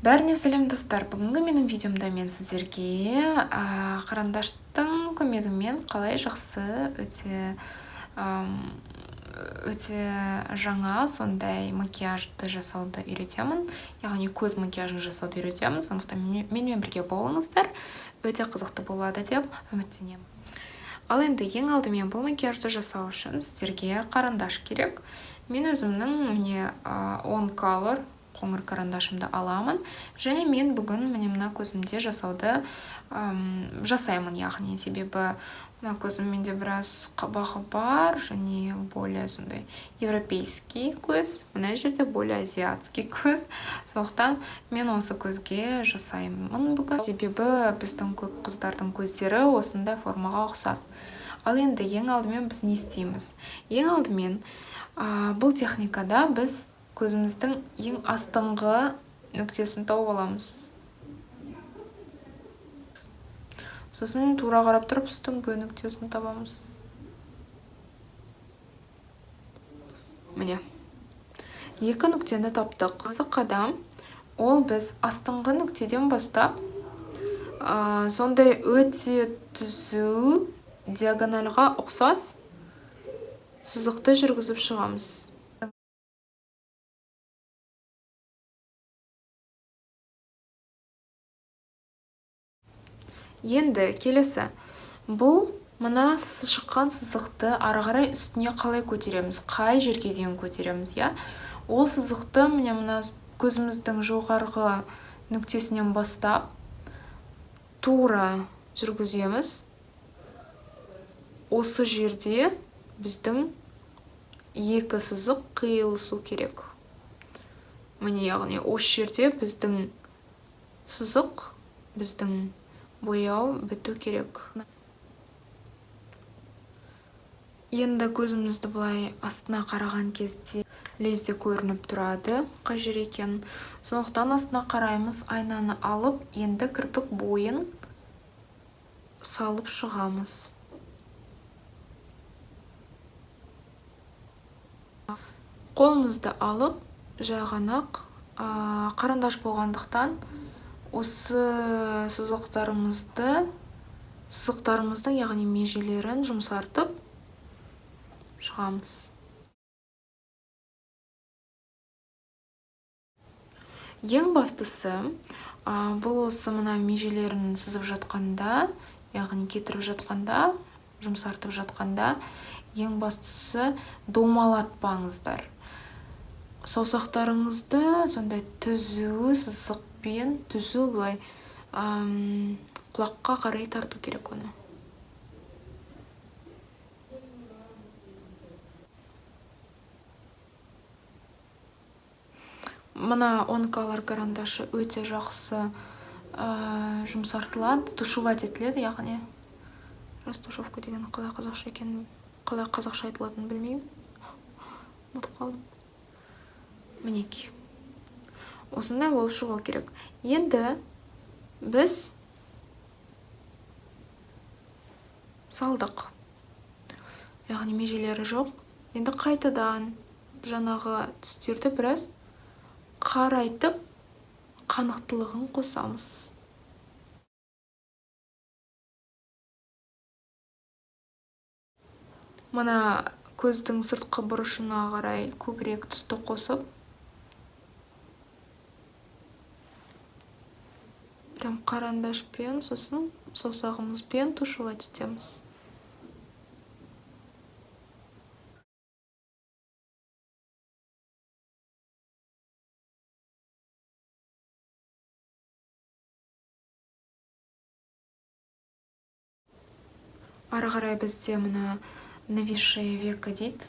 Бәріне сәлем достар, бүгінгі менің видеомда мен сіздерге қарандаштың көмегімен қалай жақсы өте жаңа сондай макияжды жасауды үйретемін, яғни көз макияжын жасауды үйретемін. Сондықтан менімен бірге болыңыздар, өте қызықты болады деп үміттенемін. Ал енді ең алдымен бұл макияжды жасау үшін сіздерге қарандаш керек. Мен өзімнің міне On Color қоңыр карандашымды аламын, және мен бүгін мына көзімде жасауды жасаймын, яғни себебі мына көзім менде біраз қабағы бар, және более сондай европейский көз, мына жерде более азиатский көз. Сондықтан мен осы көзге жасаймын бүгін, себебі біздің көп қыздардың көздері осындай формаға ұқсас. Ал енді ең алдымен біз не істейміз? Ең алдымен бұл техникада біз көзіміздің ең астыңғы нүктесін тауып аламыз. Сосын тура қарап тұрып үстіңгі нүктесін табамыз. Міне. Екі нүктені таптық. Қызық қадам, ол біз астыңғы нүктеден бастап, сондай өте түзу диагональға ұқсас сызықты жүргізіп шығамыз. Енді келесі, бұл мына шыққан сызықты ары қарай үстіне қалай көтереміз, қай жерге дейін көтереміз, я? Ол сызықты мына көзіміздің жоғарғы нүктесінен бастап тура жүргіземіз. Осы жерде біздің екі сызық қиылысу керек. Міне, яғни осы жерде біздің сызық, біздің бояу біту керек. Енді көзімізді бұлай астына қараған кезде лезде көрініп тұрады, қай жер екен. Сондықтан астына қараймыз, айнаны алып, енді кірпік бойын салып шығамыз. Қолымызды алып, жайғанақ қарандаш болғандықтан осы сызықтарымыздың, яғни межелерін жұмсартып шығамыз. Ең бастысы, бұл осы мына межелерін сызып жатқанда, яғни кетіріп жатқанда, жұмсартып жатқанда, ең бастысы домалатпаңыздар. Саусақтарыңызды сондай түзу сызықпен, түзу бұлай құлаққа қарай тарту керек оны. Мына On Color карандашы өте жақсы жұмсартылады, тушевать етіледі, яғни растушевка деген қалай қазақша екенін, қалай қазақша айтылатынын білмеймін. Ұмытып қалдым. Мінеки. Осындай болып шығу керек. Енді біз салдық. Яғни межелері жоқ. Енді қайтадан жаңағы түстерді біраз қарайтып, қанықтылығын қосамыз. Мына көздің сыртқы бұрышына қарай көбірек түсті қосып, прям қарандашпен, сосын саусағымызбен тушевать етеміз. Ары қарай бізде мына нависшее века дейді.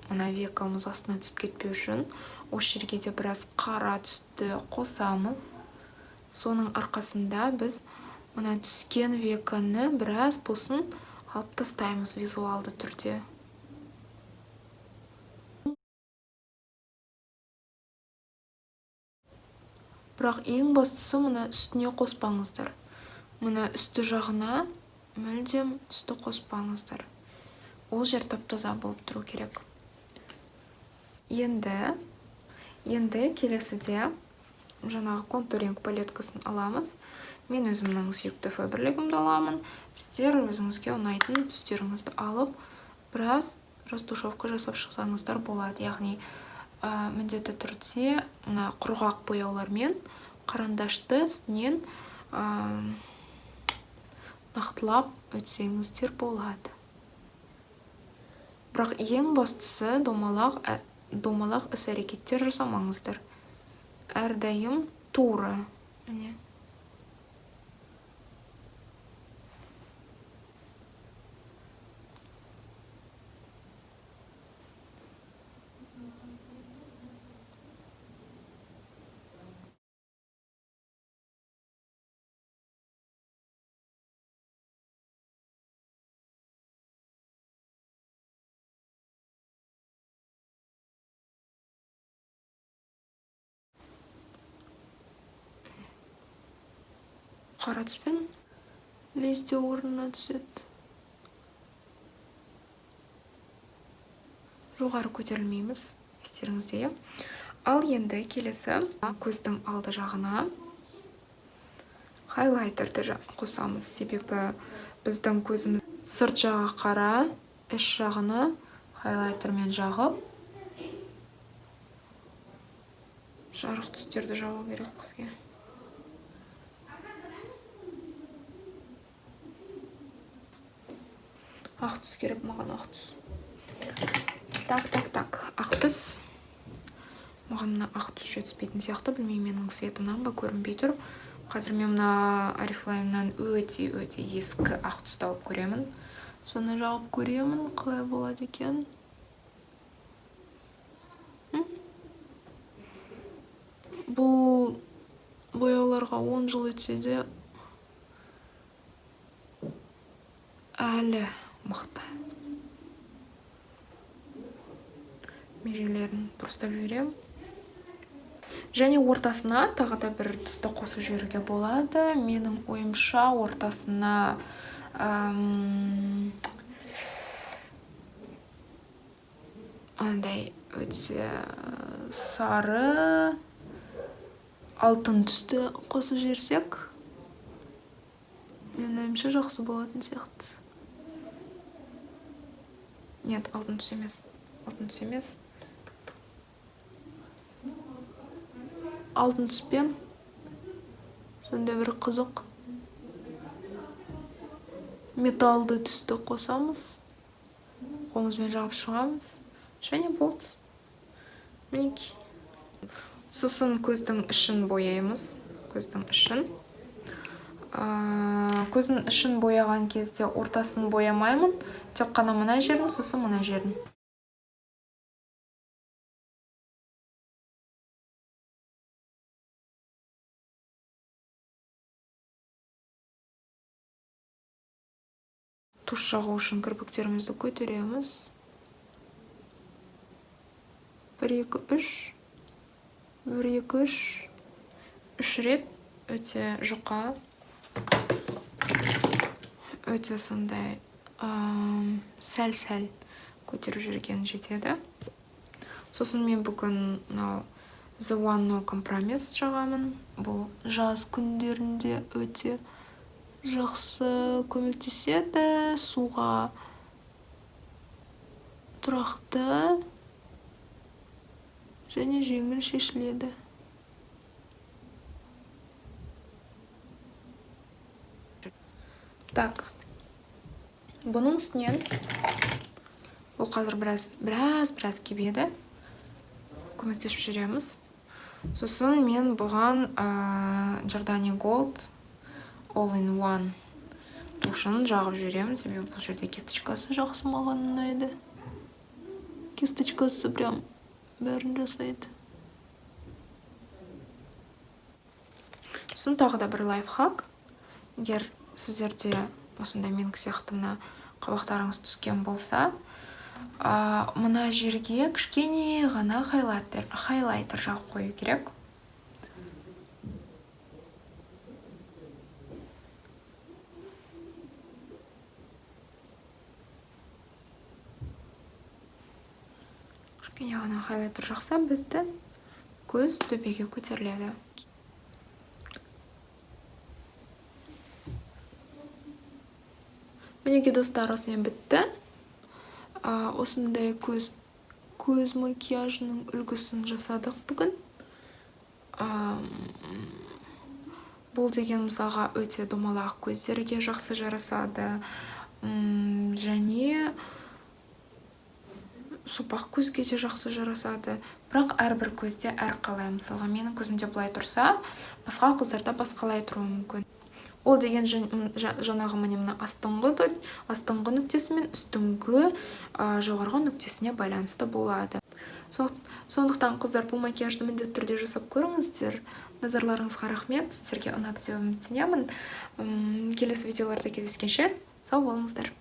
Мына векамыз астына түсіп кетпеу үшін осы жерге де біраз қара түсті қосамыз. Соның арқасында біз мына түскен веканы біраз болсын алып тастаймыз визуалды түрде. Бірақ ең бастысы мына үстіне қоспаңыздар. Мына үсті жағына мүлдем түсті қоспаңыздар. Ол жер тап-таза болып тұру керек. Енді келесіде жаңағы контуринг палеткасын аламыз. Мен өзімнің сүйікті фаберлігімді аламын. Сіздер өзіңізге ұнайтын түстеріңізді алып, біраз растушевка жасап шықсаңыздар болады. Яғни міндетті түрде құрғақ бояулармен қарандашты үстінен нақтылап өтсеңіздер болады. Бірақ ең бастысы домалақ іс-әрекеттер жасамаңыздар. Әрдайым тура. Қара түспен лезде орнына түседі. Жоғары көтерілмейміз, естеріңізде. Ал енді келесі көздің алды жағына хайлайтерді қосамыз. Себебі біздің көзіміз сырт жағы қара, іш жағына хайлайтермен жағып, жарық түстерді жағу керек бізге. Ақ түс керек маған, ақ түс. Так. Ақ түс. Маған мына ақ түс жетіспейтін сияқты, білмеймін, менің светімнан ба көрінбей тұр. Қазір мен мына Oriflame'нан өте ескі ақ түсті алып көремін. Соны жағып көремін, қалай болады екен. Бұл бояуларға 10 жыл өтсе де әлі мықты. Межелерін бұрыстап жіберем. Және ортасына тағы да бір түсті қосып жіберуге болады. Менің ойымша ортасына андай өте сары алтын түсті қосып жіберсек, менің ойымша жақсы болатын сияқты. Нет, алтын түс емес. Алтын түспен сонда бір қызық металды түсті қосамыз. Қолымызбен жағып шығамыз. Және болды. Мінекей. Сосын көздің ішін бояймыз. Көздің ішін бояған кезде ортасын боямаймын. Тек қана мына жерін, сосын мына жерін. Туш жағу үшін кірпіктерімізді көтереміз. 1, 2, 3. 3 рет өте жұқа. Өте сондай сәл-сәл көтеріп жүрген жетеді. Сосын мен бүгін The One No Compromise жағамын. Бұл жаз күндерінде өте жақсы көмектеседі. Суға тұрақты және жеңіл шешіледі. Так. Бұның үстінен бұл қазір біраз кебеді. Көмектесіп жүреміз. Сосын мен бұған Giordani Gold All-in-One тушын жағып жүремін. Себебі бұл жерде кисточкасы жақсы маған ұнайды. Кисточкасы прям бәрін жасайды. Сосын тағы да бір лайфхак. Егер сіздерде осындай менің сияқты мына қабақтарыңыз түскен болса, мына жерге кішкене ғана хайлайтер жағып қою керек. Кішкене ғана хайлайтер жақса бітті. Көз төбеге көтеріледі. Мінеке достар, осымен бітті. Осындай көз макияжының үлгісін жасадық бүгін. Бұл деген мысалға өте домалақ көздерге жақсы жарасады. Және сопақ көзге де жақсы жарасады. Бірақ әрбір көзде әрқалай. Мысалға менің көзімде бұлай тұрса, басқа қыздарда басқалай тұруы мүмкін. Ол деген жаңағы мына астыңғы нүктесі мен үстіңгі жоғарғы нүктесіне байланысты болады. Сондықтан қыздар бұл макияжды міндетті түрде жасап көріңіздер. Назарларыңызға рахмет. Сіздерге ұнады деп үміттенемін. Келесі видеоларда кездескенше сау болыңыздар.